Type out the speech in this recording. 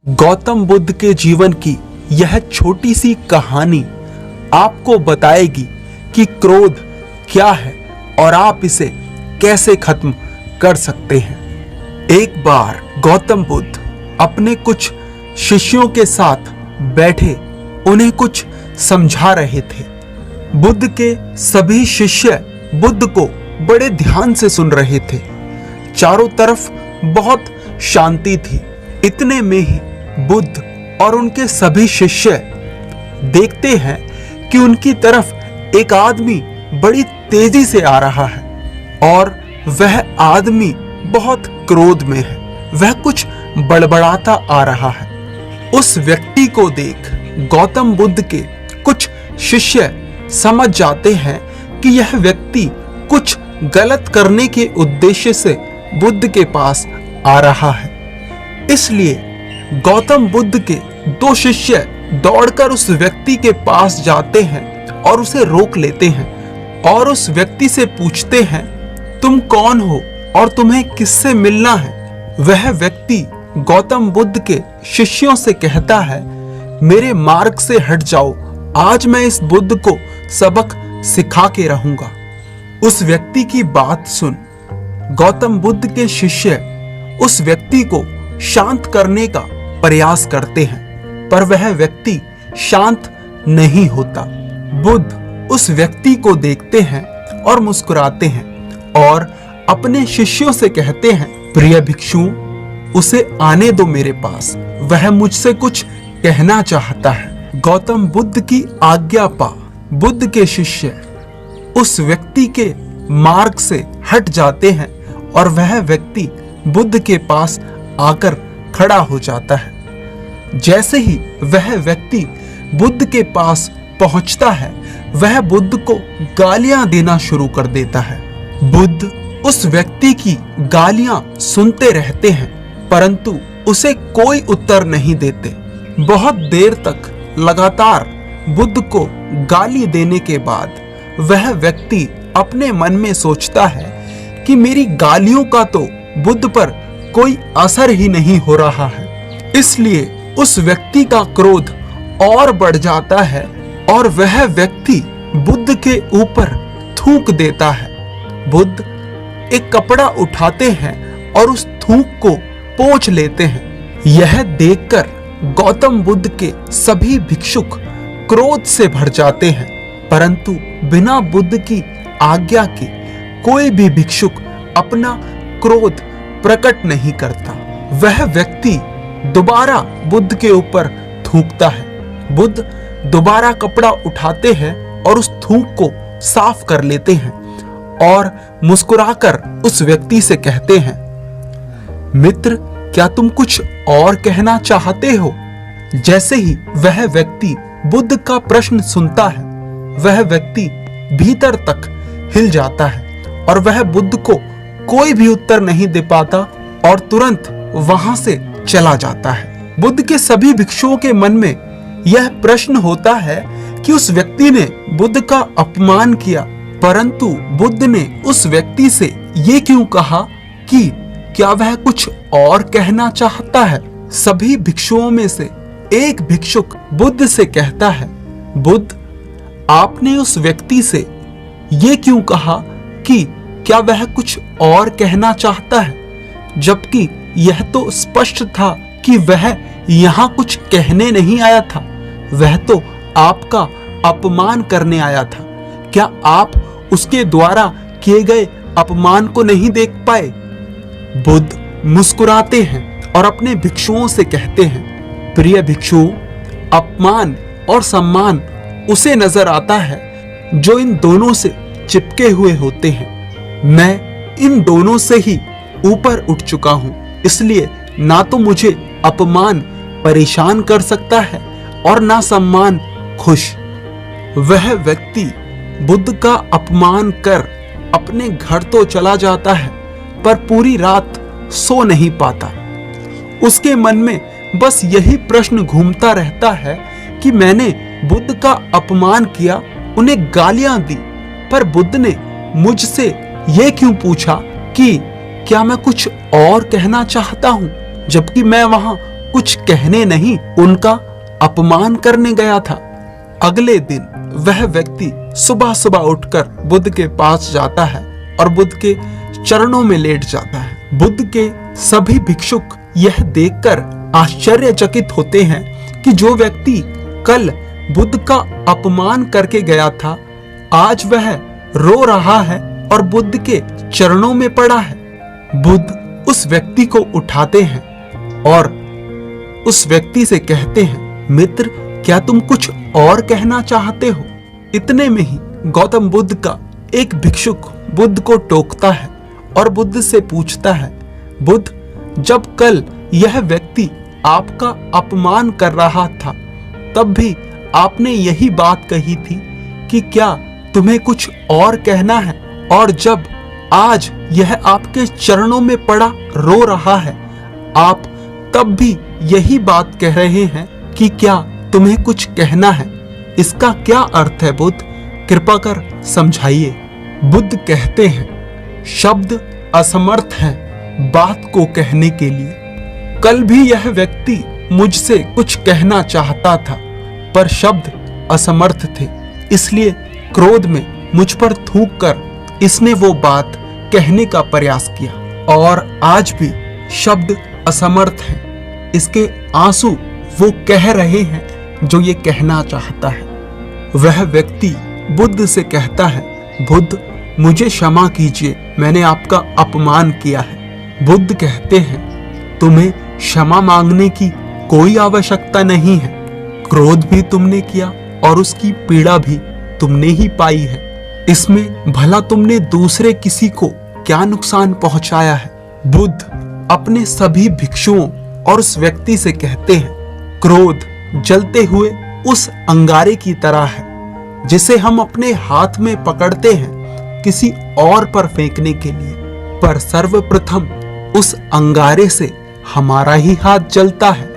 गौतम बुद्ध के जीवन की यह छोटी सी कहानी आपको बताएगी कि क्रोध क्या है और आप इसे कैसे खत्म कर सकते हैं। एक बार गौतम बुद्ध अपने कुछ शिष्यों के साथ बैठे उन्हें कुछ समझा रहे थे। बुद्ध के सभी शिष्य बुद्ध को बड़े ध्यान से सुन रहे थे। चारों तरफ बहुत शांति थी। इतने में ही बुद्ध और उनके सभी शिष्य देखते हैं कि उनकी तरफ एक आदमी बड़ी तेजी से आ रहा है और वह आदमी बहुत क्रोध में है। वह कुछ बड़बड़ाता आ रहा है। उस व्यक्ति को देख गौतम बुद्ध के कुछ शिष्य समझ जाते हैं कि यह व्यक्ति कुछ गलत करने के उद्देश्य से बुद्ध के पास आ रहा है। इसलिए गौतम बुद्ध के दो शिष्य दौड़कर उस व्यक्ति के पास जाते हैं और उसे रोक लेते हैं और उस व्यक्ति से पूछते हैं, तुम कौन हो और तुम्हें किससे मिलना है? वह व्यक्ति गौतम बुद्ध के शिष्यों से कहता है, मेरे मार्ग से हट जाओ, आज मैं इस बुद्ध को सबक सिखा के रहूंगा। उस व्यक्ति की बात सुन गौतम बुद्ध के शिष्य उस व्यक्ति को शांत करने का प्रयास करते हैं, पर वह व्यक्ति शांत नहीं होता। बुद्ध उस व्यक्ति को देखते हैं और मुस्कुराते हैं और अपने शिष्यों से कहते हैं, प्रिय भिक्षु, उसे आने दो मेरे पास, वह मुझसे कुछ कहना चाहता है। गौतम बुद्ध की आज्ञा पा बुद्ध के शिष्य उस व्यक्ति के मार्ग से हट जाते हैं और वह व्यक्ति बुद्ध के पास आकर खड़ा हो जाता है। जैसे ही वह व्यक्ति बुद्ध के पास पहुंचता है, वह बुद्ध को गालियां देना शुरू कर देता है। बुद्ध उस व्यक्ति की गालियां सुनते रहते हैं, परंतु उसे कोई उत्तर नहीं देते। बहुत देर तक लगातार बुद्ध को गाली देने के बाद वह व्यक्ति अपने मन में सोचता है कि मेरी गालियों का तो बुद्ध पर कोई असर ही नहीं हो रहा है। इसलिए उस व्यक्ति का क्रोध और बढ़ जाता है और वह व्यक्ति बुद्ध के ऊपर थूक देता है। बुद्ध एक कपड़ा उठाते हैं और उस थूक को पोंछ लेते हैं। यह देखकर गौतम बुद्ध के सभी भिक्षुक क्रोध से भर जाते हैं, परंतु बिना बुद्ध की आज्ञा के कोई भी भिक्षुक अपना क्रोध प्रकट नहीं करता। वह व्यक्ति दोबारा बुद्ध के ऊपर थूकता है। बुद्ध दोबारा कपड़ा उठाते हैं और उस थूक को साफ कर लेते हैं और मुस्कुराकर उस व्यक्ति से कहते हैं, मित्र, क्या तुम कुछ और कहना चाहते हो? जैसे ही वह व्यक्ति बुद्ध का प्रश्न सुनता है, वह व्यक्ति भीतर तक हिल जाता है और वह बुद्ध को कोई भी उत्तर नहीं दे पाता और तुरंत वहां से चला जाता है। बुद्ध के सभी भिक्षुओं के मन में यह प्रश्न होता है कि उस व्यक्ति ने बुद्ध का अपमान किया, परंतु बुद्ध ने उस व्यक्ति से ये क्यों कहा कि क्या वह कुछ और कहना चाहता है? सभी भिक्षुओं में से एक भिक्षुक बुद्ध से कहता है, बुद्ध, आपने उस व्यक्ति से ये क्यों कहा कि क्या वह कुछ और कहना चाहता है, जबकि यह तो स्पष्ट था कि वह यहाँ कुछ कहने नहीं आया था, वह तो आपका अपमान करने आया था। क्या आप उसके द्वारा किए गए अपमान को नहीं देख पाए? बुद्ध मुस्कुराते हैं और अपने भिक्षुओं से कहते हैं, प्रिय भिक्षु, अपमान और सम्मान उसे नजर आता है जो इन दोनों से चिपके हुए होते हैं। मैं इन दोनों से ही ऊपर उठ चुका हूं, इसलिए ना तो मुझे अपमान परेशान कर सकता है और ना सम्मान खुश। वह व्यक्ति बुद्ध का अपमान कर अपने घर तो चला जाता है, पर पूरी रात सो नहीं पाता। उसके मन में बस यही प्रश्न घूमता रहता है कि मैंने बुद्ध का अपमान किया, उन्हें गालियां दी, पर बुद्ध ने मुझसे ये क्यों पूछा कि क्या मैं कुछ और कहना चाहता हूं, जबकि मैं वहां कुछ कहने नहीं, उनका अपमान करने गया था। अगले दिन वह व्यक्ति सुबह सुबह उठकर बुद्ध के पास जाता है और बुद्ध के चरणों में लेट जाता है। बुद्ध के सभी भिक्षुक यह देखकर आश्चर्यचकित होते हैं कि जो व्यक्ति कल बुद्ध का अपमान करके गया था, आज वह रो रहा है और बुद्ध के चरणों में पड़ा है। बुद्ध उस व्यक्ति को उठाते हैं और उस व्यक्ति से कहते हैं, मित्र, क्या तुम कुछ और कहना चाहते हो? इतने में ही गौतम बुद्ध का एक भिक्षुक बुद्ध को टोकता है और बुद्ध से पूछता है, बुद्ध, जब कल यह व्यक्ति आपका अपमान कर रहा था, तब भी आपने यही बात कही थी कि क्या तुम्हें कुछ और कहना है? और जब आज यह आपके चरणों में पड़ा रो रहा है, आप तब भी यही बात कह रहे हैं कि क्या तुम्हें कुछ कहना है? इसका क्या अर्थ है बुद्ध? कृपा कर समझाइए। बुद्ध कहते हैं, शब्द असमर्थ हैं बात को कहने के लिए। कल भी यह व्यक्ति मुझसे कुछ कहना चाहता था, पर शब्द असमर्थ थे, इसलिए क्रोध में मुझ पर थूक कर इसने वो बात कहने का प्रयास किया। और आज भी शब्द असमर्थ हैं, इसके आंसू वो कह रहे हैं जो ये कहना चाहता है। वह व्यक्ति बुद्ध से कहता है, बुद्ध, मुझे क्षमा कीजिए, मैंने आपका अपमान किया है। बुद्ध कहते हैं, तुम्हें क्षमा मांगने की कोई आवश्यकता नहीं है। क्रोध भी तुमने किया और उसकी पीड़ा भी तुमने ही पाई है। इसमें भला तुमने दूसरे किसी को क्या नुकसान पहुंचाया है? बुद्ध अपने सभी भिक्षुओं और उस व्यक्ति से कहते हैं, क्रोध जलते हुए उस अंगारे की तरह है जिसे हम अपने हाथ में पकड़ते हैं किसी और पर फेंकने के लिए, पर सर्वप्रथम उस अंगारे से हमारा ही हाथ जलता है।